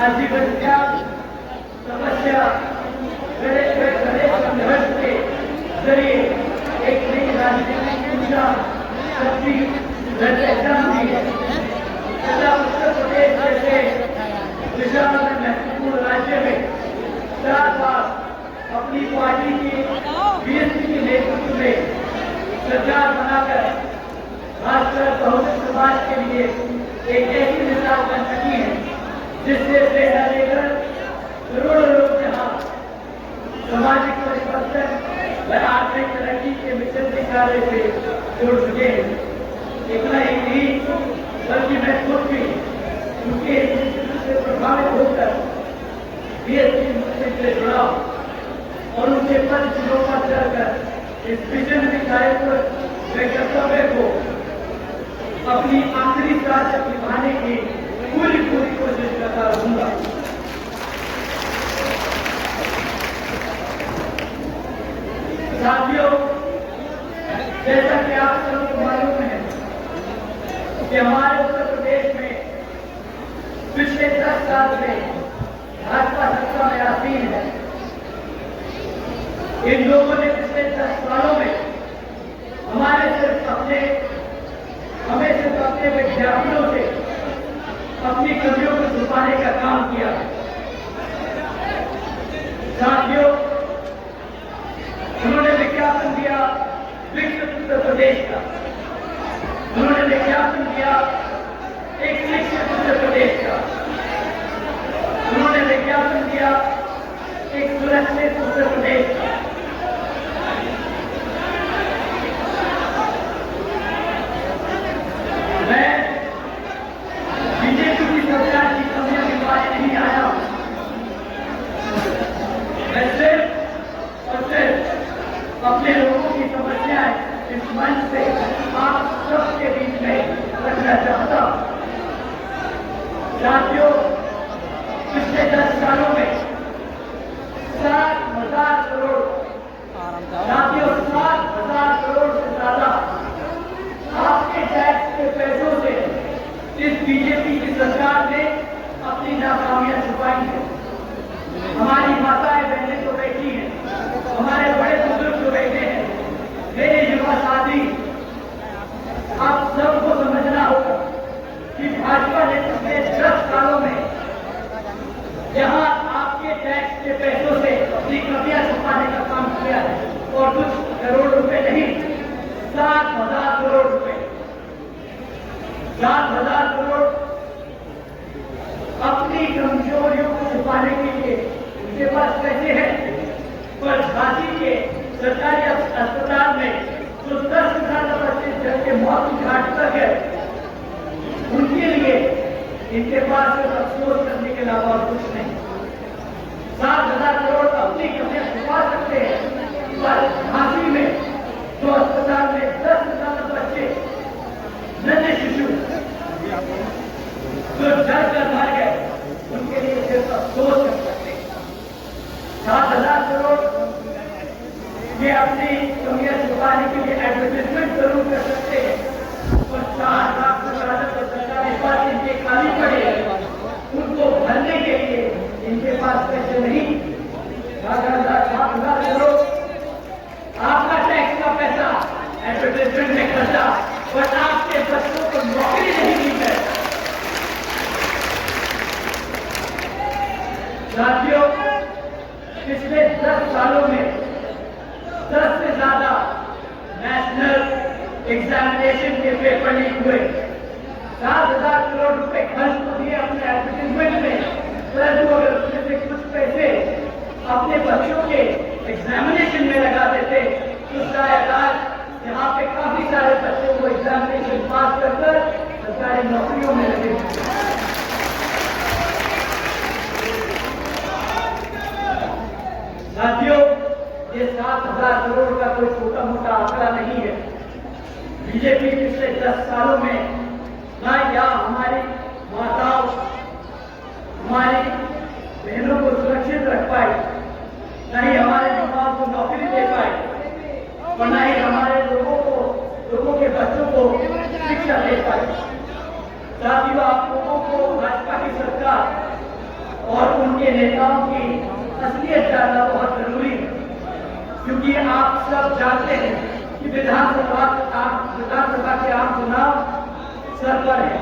आजीवन समस्या संघर्ष के जरिए एक नई राजनीतिक ऊर्जा शक्ति उत्तर प्रदेश जैसे विशाल महत्वपूर्ण राज्य में 4 बार अपनी पार्टी की बीएसपी के नेतृत्व में सरकार बनाकर खासकर बहुजन समाज के लिए एक ऐसी मिसाल बन सकी है जिससे प्रेरणा लेकर करोड़ों लोग यहाँ सामाजिक परिवर्तन व आर्थिक तरक्की के मिशन के कार्य से जुड़ चुके हैं। इतना ही नहीं बल्कि मैं खुद भी उनके से प्रभावित होकर बीएसपी मुस्लिम से जुड़ा और उनके पद चिन्हों पर चढ़कर इस मिशन के कार्य पर वे कर्तव्य को अपनी आखिरी सांस तक निभाने की पूरी कोशिश करता रहूंगा। साथियों, जैसा कि आप सबको मालूम है कि हमारे उत्तर प्रदेश में पिछले 10 साल से भाजपा सत्ता में आसीन है। इन लोगों ने पिछले 10 सालों में हमें सिर्फ अपने विज्ञापनों से अपनी कमियों को छुपाने का काम किया। साथियों, उन्होंने विज्ञापन दिया विकसित उत्तर प्रदेश का, उन्होंने विज्ञापन दिया एक शिक्षित उत्तर प्रदेश का, उन्होंने विज्ञापन दिया एक सुरक्षित उत्तर प्रदेश का। मैं बीजेपी की सरकार की कमियों के बारे नहीं आया। मैं सिर्फ और सिर्फ अपने लोगों की समस्याएं इस मंच से आप सबके बीच में रखना चाहता हूं। साथियों, पिछले 10 सालों में 7,000 करोड़ से ज्यादा आपके टैक्स के पैसों से इस बीजेपी की सरकार ने अपनी नाकामियां छुपाई है। हमारी माताएं बहनें तो बैठी हैं, हमारे बड़े बुजुर्ग जो बैठे हैं, मेरे युवा साथी, आप सबको समझना होगा कि भाजपा ने पिछले 10 सालों में जहां आपके टैक्स के पैसों से अपनी कमियां छुपाने का काम किया है और कुछ करोड़ रुपए नहीं, 7,000 करोड़ रुपए, 7,000 करोड़ अपनी कमजोरियों को छुपाने के लिए उनके पास पैसे हैं। पर झांसी के सरकारी अस्पताल में जो 10,000 बच्चे जब के मौत की घाट पर गए, उनके लिए इनके पास सिर्फ अफसोस करने के अलावा और कुछ नहीं। 7,000 करोड़ अपनी कमियां छुपा सकते हैं, पर झांसी में जो अस्पताल में 10,000 बच्चे नन्हे शिशु जो डर कर मर गए, उनके लिए सिर्फ अफसोस कर सकते हैं। 7,000 करोड़ ये अपनी कमियां छुपाने के लिए एडवर्टाइजमेंट जरूर कर सकते हैं, और 4 लाख से ज्यादा जो सरकारी पद इनके खाली पड़े उनको भरने के लिए इनके पास पैसे नहीं। 7,000 करोड़ आपका टैक्स का पैसा एडवर्टाइजमेंट में खर्चा, और आपके बच्चों को नौकरी नहीं दी है। साथियों, पिछले 10 सालों में 10 से ज्यादा नेशनल एग्जामिनेशन के पेपर लीक हुए। 7,000 करोड़ रुपए खर्च तो दिए अपने एडवर्टाइजमेंट में, परंतु अगर उसमें से कुछ पैसे अपने बच्चों के एग्जामिनेशन में लगा देते तो शायद आज यहाँ पे काफी सारे बच्चों को एग्जामिनेशन पास कर सरकारी नौकरियों में लगे। साथियों, ये 7,000 करोड़ का कोई छोटा मोटा आंकड़ा नहीं है। बीजेपी पिछले 10 सालों में ना यहाँ हमारी माताओं, हमारी बहनों को सुरक्षित रख पाई, न ही हमारे युवाओं को नौकरी दे पाई, और न ही हमारे लोगों के बच्चों को शिक्षा दे पाई। साथियों, आप लोगों को भाजपा की सरकार और उनके नेताओं की असलियत जानना बहुत जरूरी है, क्योंकि आप सब जानते हैं कि विधानसभा के आम चुनाव सर पर है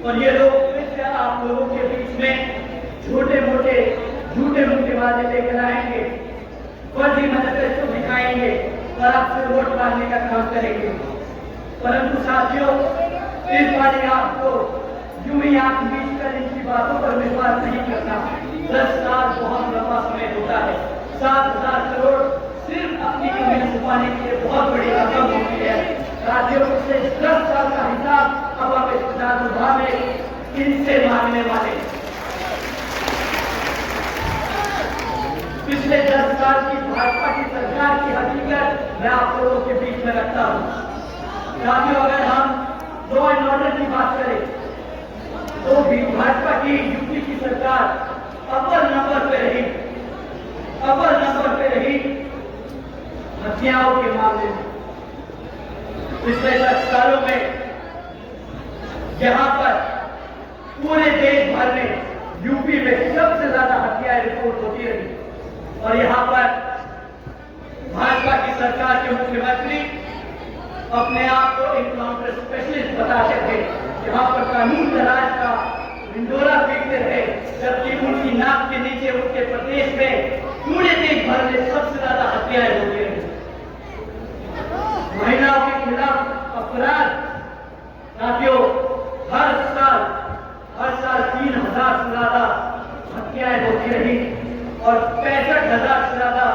और ये लोग फिर से आप लोगों के बीच में झूठे मूठे वादे लेकर आएंगे, फर्जी मैनिफेस्टो दिखाएंगे और आपसे वोट मांगने का काम करेंगे। परंतु साथियों, इस बार आपको यूं ही आंख मीच कर इनकी बातों पर विश्वास नहीं करना। 10 साल बहुत लंबा समय होता है। 7,000 करोड़ सिर्फ अपनी कमी छुपाने के लिए बहुत बड़ी रकम होती है। राज्यों से 10 साल का हिसाब अब आप इस विधानसभा में इनसे मांगने वाले। पिछले 10 साल की भाजपा की सरकार की हकीकत मैं आप लोगों के बीच में रखता हूँ। साथियों, अगर हम लॉ एंड ऑर्डर की बात करें तो भी भाजपा की यूपी की सरकार अव्वल नंबर पे रही हत्याओं के मामले में। पिछले 10 सालों में यहाँ पर पूरे देश भर में यूपी में सबसे ज्यादा हत्याएं रिपोर्ट होती रही और यहाँ पर भाजपा की सरकार के मुख्यमंत्री अपने आप को एनकाउंटर स्पेशलिस्ट बताते थे। यहाँ पर कानून का राज का हिंडोरा पीटते रहे, जबकि उनकी नाक के नीचे उत्तर प्रदेश में पूरे देश भर में सबसे ज्यादा हत्याएं होती रही। महिलाओं के खिलाफ अपराध साथियों हर साल 3,000 से ज्यादा हत्याएं होती रही और 65,000 से ज्यादा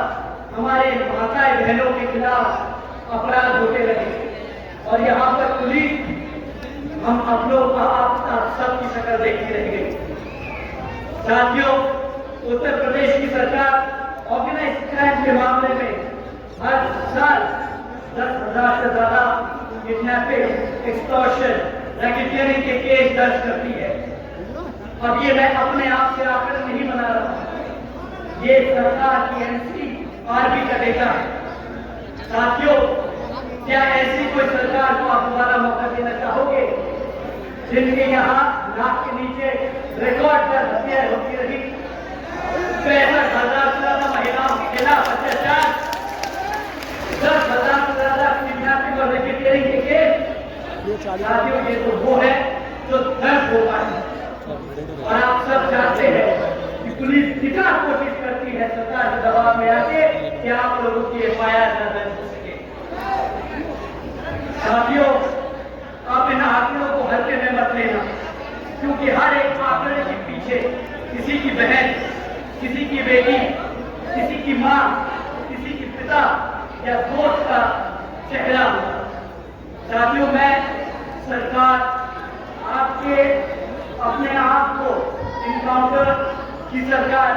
हमारे माताएं बहनों के खिलाफ अपराध होते रहे। और यहाँ पर पुलिस हम आप लोग आप सबकी शक्ल देखती रह गई। साथियों, उत्तर प्रदेश की सरकार ऑर्गेनाइज क्राइम के मामले में हर साल 10,000 से ज्यादा किडनैपिंग, एक्सटॉर्शन, रैकेटियरिंग के केस दर्ज करती है। अब ये मैं अपने आप से आकर नहीं बना रहा, ये सरकार की एनसीआरबी का डेटा है। साथियों, क्या ऐसी कोई सरकार को आप दोबारा मौका देना चाहोगे जिनके यहाँ नाक के नीचे रिकॉर्ड पर हत्याएं होती रही? 65,000 से ज्यादा महिलाओं के खिलाफ अत्याचार, 10,000 से ज्यादा किडनैपिंग और रैकेटियरिंग के केस। साथियों, ये तो वो है जो दर्ज होता है और आप सब जानते हैं कि पुलिस कितना कोशिश करती है सरकार के दबाव में आके कि आप लोगों की एफआईआर न दर्ज हो सके। साथियों, आप इन आंकड़ों को हल्के में मत लेना, क्योंकि हर एक आंकड़े के पीछे किसी की बहन, किसी की बेटी, किसी की मां, किसी की पिता या दोस्त का चेहरा होगा। साथियों, मैं सरकार आपके अपने आप को इनकाउंटर की सरकार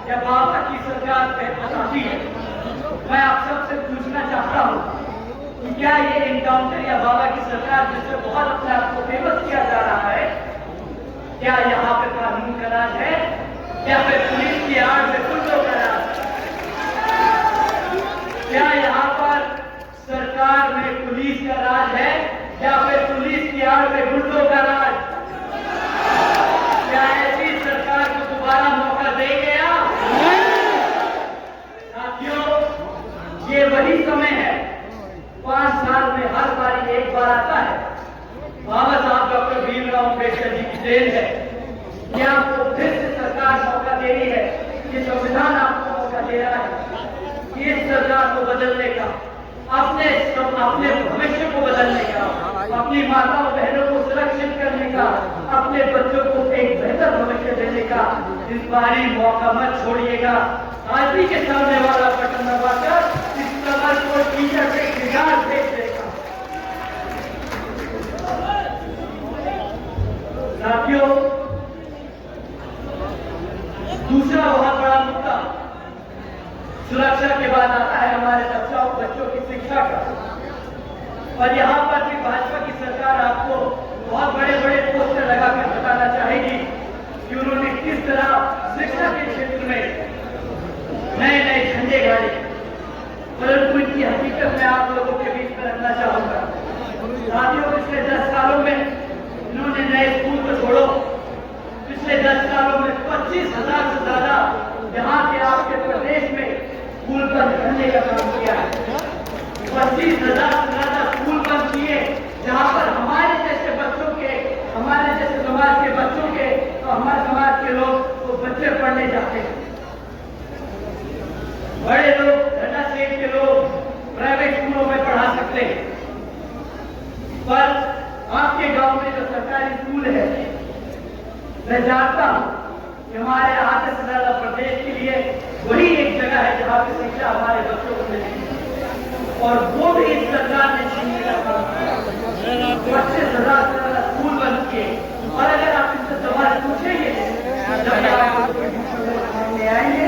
या बाबा की सरकार पे बताती है। मैं आप सबसे पूछना चाहता हूं कि क्या ये एनकाउंटर या बाबा की सरकार जिससे बहुत अपने आप को फेमस किया जा रहा है, क्या यहाँ पे कानून का राज है या फिर पुलिस की आड़ में गुंडों का राज? क्या यहाँ पर सरकार में पुलिस का राज है या फिर पुलिस की आड़ में गुंडों का राज? क्या ऐसी सरकार को दोबारा मौका देंगे आप? साथियों, ये वही समय है, 5 साल में हर बारी एक बार आता है। बाबा साहब डॉक्टर भीमराव अम्बेडकर जी की देन है कि आपको फिर से सरकार मौका दे रही है, ये संविधान आपको मौका दे रहा है कि इस सरकार को बदलने का, अपने भविष्य को बदलने का, अपनी माताओं बहनों को सुरक्षित करने का, अपने बच्चों को एक बेहतर भविष्य देने का। इस बारी मौका मत छोड़िएगा। आज ही के सामने वाला बटन दबाकर इस कमर को टीचर से बिगाड़ फेंक देगा। साथियों, दूसरा बहुत बड़ा मुद्दा सुरक्षा के बाद आता है हमारे बच्चों की शिक्षा का। और यहाँ पर भी भाजपा की सरकार आपको बहुत बड़े बड़े पोस्टर लगाकर बताना चाहेगी कि उन्होंने किस तरह शिक्षा के क्षेत्र में नए नए झंडे गाड़े, परंतु इनकी हकीकत मैं आप लोगों के बीच में रखना चाहूंगा। साथियों, पिछले 10 सालों में इन्होंने नए स्कूल को छोड़ो, पिछले 10 सालों में 25 25,000 से ज्यादा यहाँ के आपके प्रदेश में स्कूल बंद करने का काम किया है। 25,000 से ज्यादा स्कूल बंद किए, जहाँ पर हमारे जैसे बच्चों के, हमारे जैसे समाज के बच्चों के, तो हमारे समाज के लोग तो बच्चे पढ़ने जाते हैं। बड़े लोग, घटा सेठ के लोग प्राइवेट स्कूलों में पढ़ा सकते हैं, पर आपके गांव में जो सरकारी स्कूल है, मैं जानता हूं कि हमारे आधे से ज्यादा प्रदेश के लिए वही एक जगह है जहां पे शिक्षा हमारे बच्चों को मिलेगी, और वो भी इस सरकार ने छीनने का काम किया। 25,000 से ज्यादा स्कूल बंद किए, और अगर आप इनसे सवाल पूछेंगे, जब सामने आएंगे,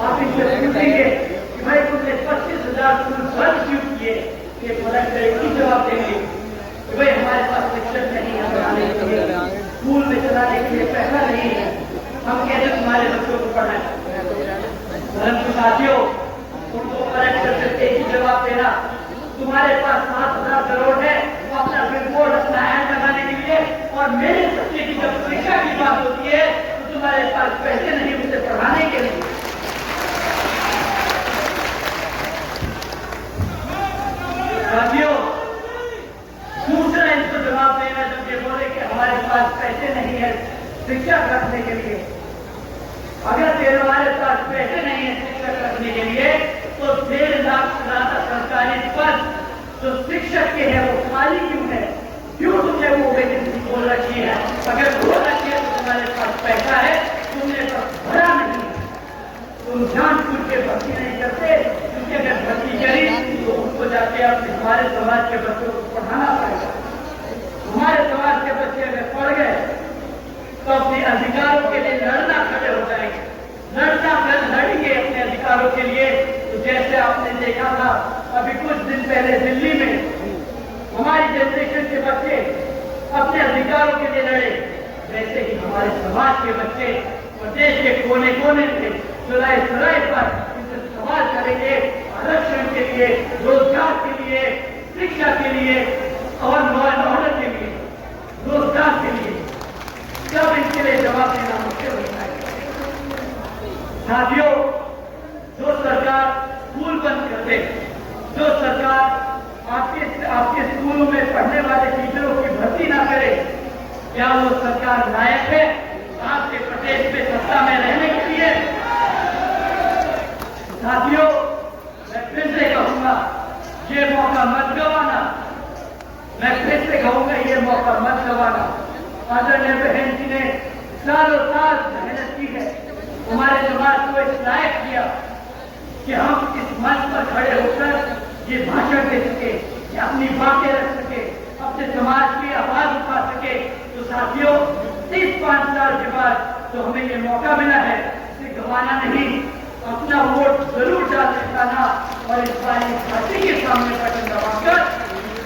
आप इनसे पूछेंगे कि भाई तुमने 25,000 स्कूल बंद क्यों किए, ये फर्क एक ही जवाब देंगे कि भाई हमारे पास शिक्षक नहीं है, स्कूल में चलाने के लिए पैसा नहीं है, हम कैसे तुम्हारे बच्चों को पढ़ाएं। परंतु साथियों, उनको कलेक्टर से एक ही जवाब देना, तुम्हारे पास 7,000 करोड़ है अपना बिल्बोर्ड, अपना ऐड लगाने के लिए, और मेरे बच्चे की जब शिक्षा की बात होती है तो तुम्हारे पास पैसे नहीं उसे पढ़ाने के लिए। साथियों, दूसरा इसको जवाब देना जब ये बोले कि हमारे पास पैसे नहीं है शिक्षा रखने के लिए। अगर तुम्हारे पास पैसे नहीं है शिक्षा रखने के लिए, तो 1.5 लाख से ज्यादा सरकारी पद जो शिक्षक के हैं वो खाली क्यों है? क्यों तुमने वो वैकेंसी खोल रखी है? अगर खोल रखी है तो तुम्हारे पास पैसा है, तुमने तो भरा नहीं है, तुम जानबूझ के भर्ती नहीं करते, क्योंकि अगर भर्ती करी तो उनको जाके अपने हमारे समाज के बच्चों को पढ़ाना पड़ेगा। हमारे समाज के बच्चे अगर पढ़ गए तो अपने अधिकारों के लिए लड़ना खड़े हो जाएंगे, लड़ेंगे अपने अधिकारों के लिए। तो जैसे आपने देखा था अभी कुछ दिन पहले दिल्ली में हमारी जनरेशन के बच्चे अपने अधिकारों के लिए लड़े, वैसे ही हमारे समाज के बच्चे प्रदेश के कोने कोने में चुराए पर इनसे सवाल करेंगे आरक्षण के लिए, रोजगार के लिए, शिक्षा के लिए और लॉ एंड ऑर्डर के लिए, रोजगार के लिए। जब इनके लिए जवाब देना मुश्किल होता है। साथियों, जो सरकार स्कूल बंद कर दे, जो सरकार आपके स्कूलों में पढ़ने वाले टीचरों की भर्ती ना करे, क्या वो सरकार लायक है आपके प्रदेश में सत्ता में रहने के लिए? साथियों, मैं फिर से कहूंगा, ये मौका मत गवाना। मैं फिर से कहूंगा, ये मौका मत गवाना। आदरणीय बहन जी ने सालों साल मेहनत की है, हमारे समाज को इस लायक किया कि हम इस मंच पर खड़े होकर ये भाषण दे सके, ये अपनी बातें रख सके, अपने समाज की आवाज उठा सके। तो साथियों, 30-5 साल के बाद तो हमें ये मौका मिला है, इसे गंवाना नहीं, अपना वोट जरूर डाल दिखाना, और इस बार इस पार्टी के सामने बटन दबाकर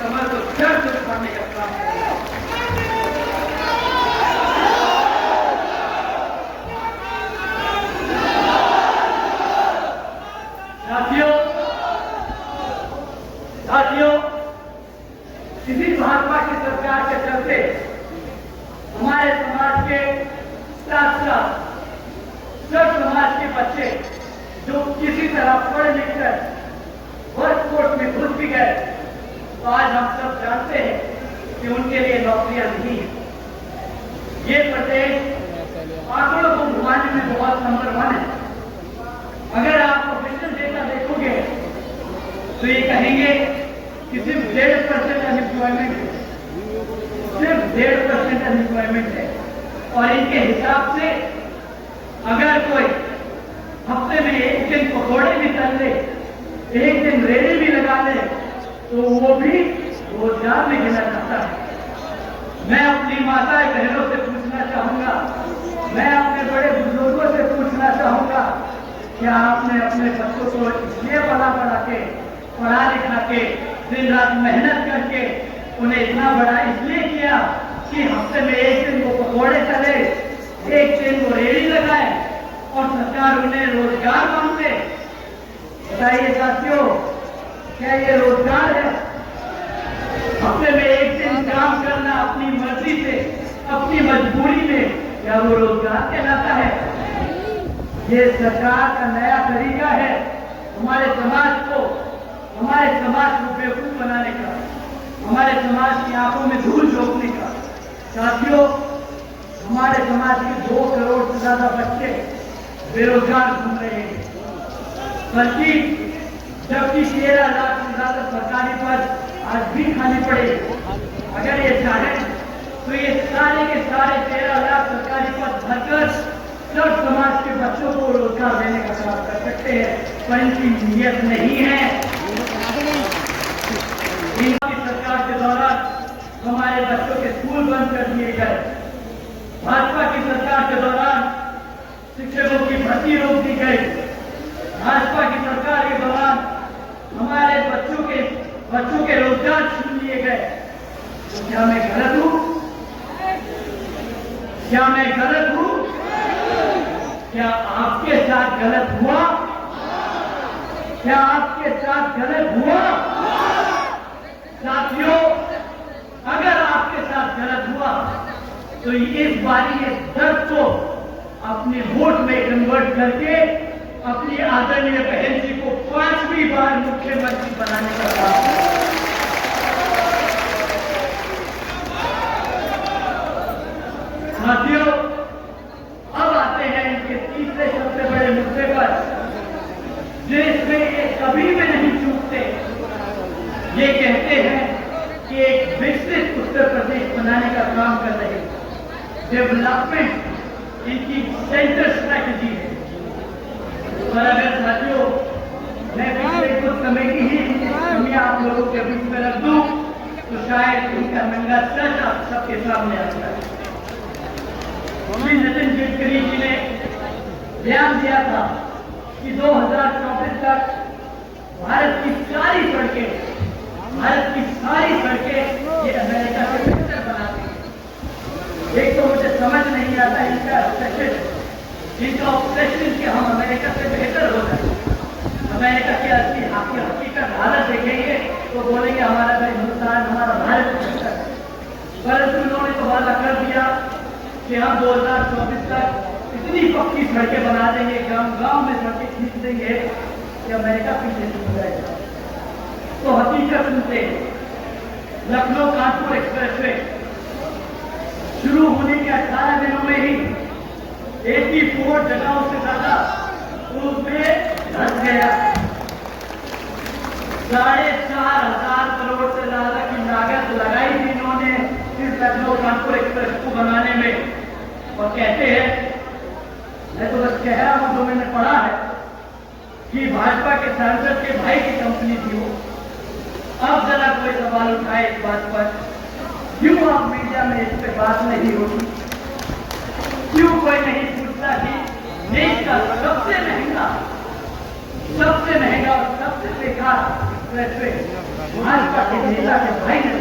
कमर को जड़ से उठाने का काम करें। साथियों, इसी भाजपा की सरकार के चलते हमारे समाज के साथ सब समाज के बच्चे जो किसी तरह पढ़ लिख कर वर्कफोर्स में घुस भी गए, तो आज हम सब जानते हैं कि उनके लिए नौकरियां नहीं है। ये प्रदेश आंकड़ों को घुमाने में बहुत नंबर 1 है। अगर आप ऑफिशियल डेटा देखोगे तो ये कहेंगे कि सिर्फ 1.5% अनएम्प्लॉयमेंट है, सिर्फ 1.5% अनएम्प्लॉयमेंट है। और इनके हिसाब से अगर कोई हफ्ते में एक दिन पकौड़े भी तल ले, एक दिन रेड़ी भी लगा ले, तो वो भी रोजगार में गिना जाता है। मैं अपनी माता बहनों से पूछना चाहूंगा, मैं अपने बड़े बुजुर्गों से पूछना चाहूंगा, क्या आपने अपने बच्चों को इसलिए पढ़ा के, पढ़ा लिखा के, दिन रात मेहनत करके उन्हें इतना बड़ा इसलिए किया कि हफ्ते में एक दिन वो पकौड़े चले, एक दिन वो रेड़ी लगाए और सरकार उन्हें रोजगार मांगे? बताइए साथियों, क्या ये रोजगार है? हफ्ते में एक दिन काम करना अपनी मर्जी से, अपनी मजबूरी में, क्या वो रोजगार कहलाता है? ये सरकार का नया तरीका है हमारे समाज को बेवकूफ बनाने का, हमारे समाज की आंखों में धूल झोंकने का। साथियों, हमारे समाज के 2 करोड़ से ज्यादा बच्चे बेरोजगार घूम रहे हैं, जबकि 13 लाख से ज्यादा सरकारी पद आज भी खाली पड़े। अगर ये चाहे तो ये सारे के सारे 13 लाख सरकारी पद भरकर सब समाज के बच्चों को रोजगार देने का काम कर सकते हैं, पर इनकी नीयत नहीं है। इनकी सरकार के दौरान हमारे बच्चों के स्कूल बंद कर दिए गए। भाजपा की सरकार के दौरान शिक्षकों की भर्ती रोक दी गई। भाजपा की सरकार के दौरान हमारे बच्चों के रोजगार छीन लिए गए। तो क्या मैं गलत हूं? क्या मैं गलत हूं? क्या आपके साथ गलत हुआ? क्या आपके साथ गलत हुआ? साथियों, अगर आपके साथ गलत हुआ तो इस बारी ये दर्द को अपने वोट में कन्वर्ट करके अपनी आदरणीय बहन जी को 5वीं बार मुख्यमंत्री बनाने का काम। साथियों, अब आते हैं इनके तीसरे सबसे बड़े मुद्दे पर, जिसमें ये कभी भी नहीं चूकते। ये कहते हैं कि एक विकसित उत्तर प्रदेश बनाने का काम कर रहे हैं। डेवलपमेंट इनकी सेंटर स्ट्रैटेजी है। और अगर साथियों, मैं पिछले कुछ समय की ही आप लोगों के बीच में रख दूं तो शायद इनका नंगा सच आप सबके सामने आता है। श्री नितिन गडकरी जी ने बयान दिया था कि 2024 तक भारत की सारी सड़कें ये अमेरिका से बेहतर बना देंगे। एक तो मुझे समझ नहीं आता इनका ऑब्सेशन कि हम अमेरिका से बेहतर हो जाए। अमेरिका की असली हकीकत हालत देखेंगे तो बोलेंगे हमारा हिंदुस्तान, हमारा भारत बेहतर है। परंतु उन्होंने तो वादा कर दिया कि हम 2024 तक इतनी पक्की सड़कें बना देंगे, गांव में सड़कें खींच देंगे कि अमेरिका पीछे छूट जाएगा। तो हकीकत सुनते लखनऊ कानपुर एक्सप्रेसवे शुरू होने के 18 दिनों में ही 84 जगहों से ज्यादा उसमें धंस गया। 4,500 करोड़ से ज्यादा की लागत लगाई थी इन्होंने इस लखनऊ कानपुर एक्सप्रेस को बनाने में। और कहते हैं, मैं तो बस कह रहा हूं, जो मैंने पढ़ा है कि भाजपा के सांसद के भाई की कंपनी थी वो। अब जरा कोई सवाल उठाए इस बात पर, क्यों आप मीडिया में इस पर बात नहीं होती? क्यों कोई नहीं पूछता कि देश का सबसे महंगा और सबसे बेकार एक्सप्रेसवे भाजपा के नेता के भाई ने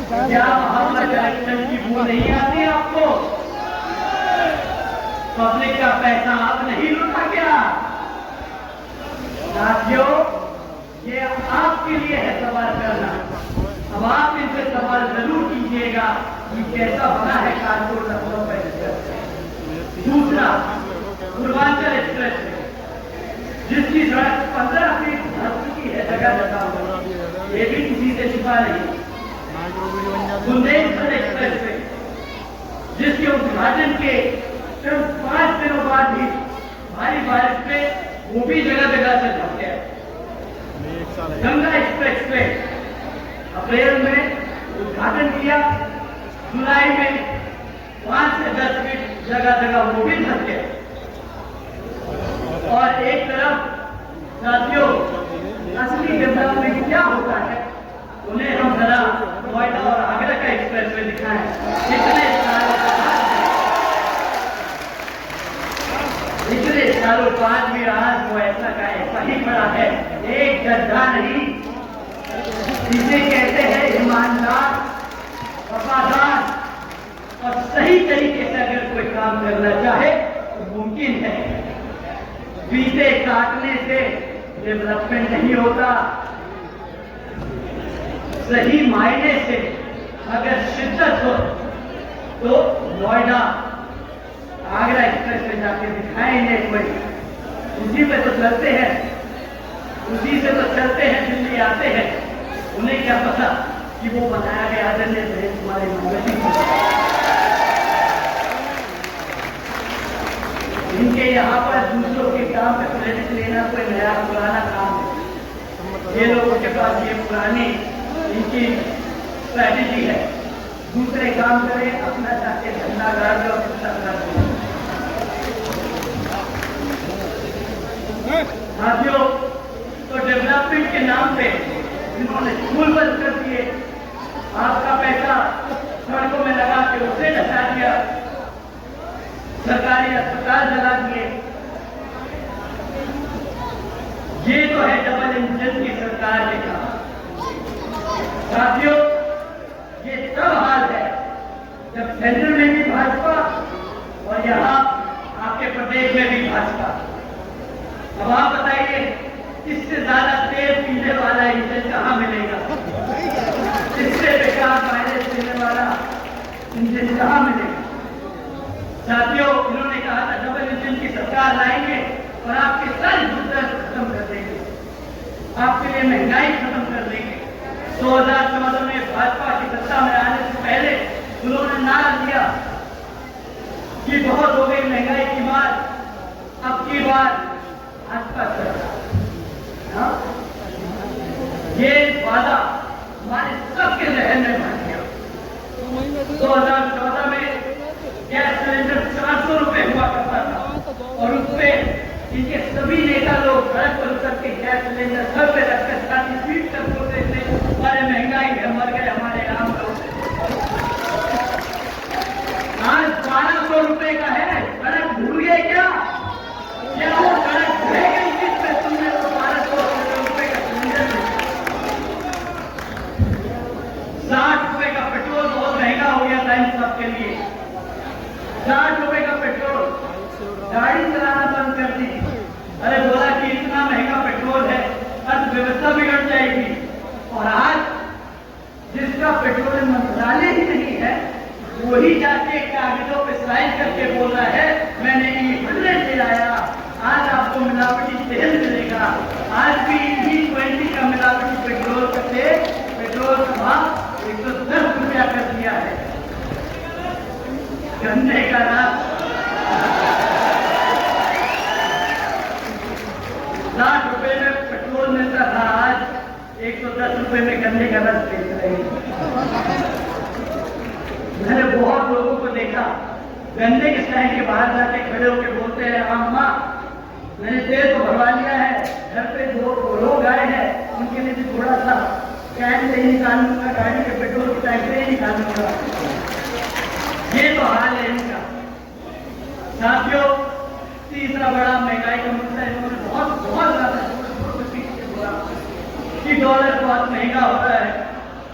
बनाया? क्या महात्मा कलेक्शन की भूल नहीं आती आपको? पब्लिक का पैसा आप नहीं लूटा क्या? साथियों, ये आपके लिए है सवाल करना। अब आप इनसे सवाल जरूर कीजिएगा कि कैसा बना है कानपुर लखनऊ का एक्सप्रेस। दूसरा, पूर्वांचल एक्सप्रेस जिसकी सड़क 15 फीट धस चुकी है जगह, ये भी किसी से छिपा नहीं। बुंदेलखंड एक्सप्रेस जिसके उद्घाटन के सिर्फ 5 दिनों बाद ही भारी बारिश में वो भी जगह से ढक गया। गंगा एक्सप्रेस वे अप्रैल में उद्घाटन किया, जुलाई में 5 से 10 फीट जगह वो भी ढक गया। और एक तरफ साथियों, असली डेवलपमेंट क्या होता है उन्हें हम जरा नोएडा और आगरा का एक्सप्रेस वे दिखाएं। इतने सालों बाद भी आज वो ऐसा का ऐसा ही पड़ा है, एक गड्ढा नहीं। इसे कहते हैं ईमानदार, वफादार और सही तरीके से अगर कोई काम करना चाहे तो मुमकिन है। बीते काटने से डेवलपमेंट नहीं होता। सही मायने से अगर शिद्दत हो तो नोएडा, आगरा एक्सप्रेस में जाके दिखाए इन्हें कोई, उसी पे तो चलते हैं, उसी से तो चलते हैं, दिल्ली आते हैं। उन्हें क्या पता कि वो बनाया गया आदरणीय महेश कुमार मंगती को। इनके यहाँ पर दूसरों के काम पे क्रेडिट लेना कोई नया पुराना काम है। ये लोगों के पास ये पुरानी इनकी स्ट्रैटेजी है, दूसरे काम करें, अपना जाके धंधा गाड़ दो, साथियों। तो डेवलपमेंट के नाम पे इन्होंने स्कूल बंद कर दिए, आपका पैसा सड़कों में लगा के उसे हटा दिया, सरकारी अस्पताल जला दिए। ये तो है डबल इंजन की सरकार के काम। साथियों, ये तब हाल है जब सेंट्रल में भी भाजपा और यहाँ आपके प्रदेश में भी भाजपा। अब आप बताइए, इससे ज्यादा तेल पीने वाला इंजन कहाँ मिलेगा? इससे बेकार माइलेज देने वाला इंजन कहाँ मिलेगा? साथियों, इन्होंने कहा था डबल इंजन की सरकार लाएंगे और आपके सारी मुद्दा खत्म कर देंगे, आपके लिए महंगाई खत्म कर देंगे। 2014 में भाजपा की सत्ता में आने से पहले उन्होंने नारा दिया कि बहुत हो गई महंगाई की मार, अब की बार भाजपा सरकार। ये वादा हमारे सबके जहन में बन गया। 2014 में गैस सिलेंडर 400 रुपए हुआ करता था और उस पर इनके सभी नेता लोग सड़क पर उतर के गैस सिलेंडर सर पे रखकर छाती पीट कर बोलते थे, अरे महंगाई है, मर गए हमारे आम लोग। आज 1200 रुपए का है, सड़क भूल गए क्या? क्या वो सड़क भूल गई जिसमें तुमने वो 1200 रुपए का सिलेंडर? 60 रुपए का पेट्रोल बहुत महंगा हो गया था इन सबके लिए। 60 रुपए का पेट्रोल, गाड़ी चलाना बंद कर दी। अरे बोला कि इतना महंगा पेट्रोल है, अर्थव्यवस्था बिगड़ जाएगी। और आज जिसका पेट्रोल मंत्रालय ही नहीं है, वही जाके कागजों पे साइन करके बोल रहा है मैंने E100 दिलाया, आज आपको मिलावटी तेल मिलेगा। आज भी E20 का मिलावटी पेट्रोल का तेल, पेट्रोल का भाव 110 रुपया कर दिया है। गन्ने का रस 60 रुपए में पेट्रोल मिलता था, आज 110 रुपए में गन्ने का रस बेच रहे हैं। मैंने बहुत लोगों को देखा गन्ने के स्टैंड के बाहर जाके खड़े होकर बोलते हैं, अम्मा मैंने तेल तो भरवा लिया है, घर पे 2 लोग आए हैं, उनके लिए भी थोड़ा सा कैन से ही निकाल लूंगा, गाड़ी के पेट्रोल की टैंक से ही निकाल लूंगा। ये तो हाल है इनका। साथियों, तीसरा बड़ा महंगाई का मुद्दा इन्होंने बहुत ज्यादा बोला कि डॉलर बहुत महंगा हो रहा है,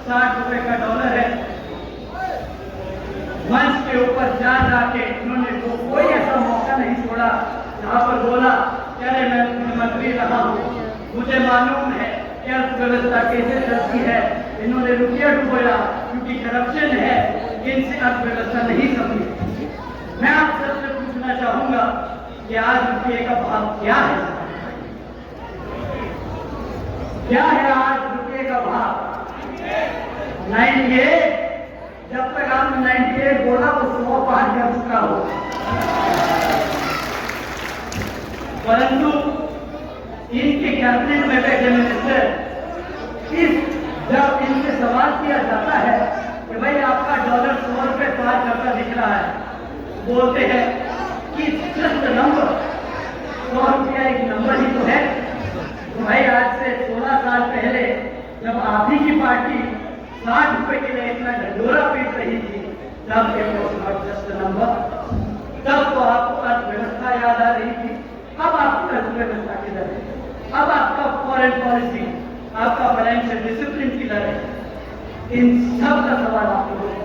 60 रुपए का डॉलर है। मंच के ऊपर जा जाके इन्होंने कोई ऐसा मौका नहीं छोड़ा जहां पर बोला अरे मैं मुख्यमंत्री रहा हूं, मुझे मालूम है कि अर्थव्यवस्था कैसे चलती है। इन्होंने रुपया डुबोया क्योंकि करप्शन है, इनसे अर्थव्यवस्था नहीं समझी। मैं आप सबसे पूछना चाहूंगा कि आज रुपये का भाव क्या है? क्या है आज रुपये का भाव? 98। जब तक आपने 98 बोला तो 100 पार कर चुका हो। परंतु इनके कैबिनेट में बैठे मिनिस्टर, जब इनसे सवाल किया जाता है कि भाई आपका डॉलर 100 रुपए पार करता दिख रहा है, बोलते हैं कि जस्ट नंबर, 100 रुपया एक नंबर ही तो है। तो भाई आज से 16 साल पहले जब आप ही की पार्टी 60 रुपए के लिए इतना ढंढोरा पीट रही थी, तब it was not just number. तब तो आपको अर्थव्यवस्था याद आ रही थी। अब आपकी अर्थव्यवस्था किधर है? अब आपका फॉरेन पॉलिसी, आपका फाइनेंशियल डिसिप्लिन किधर है? इन सब का सवाल आप लोगों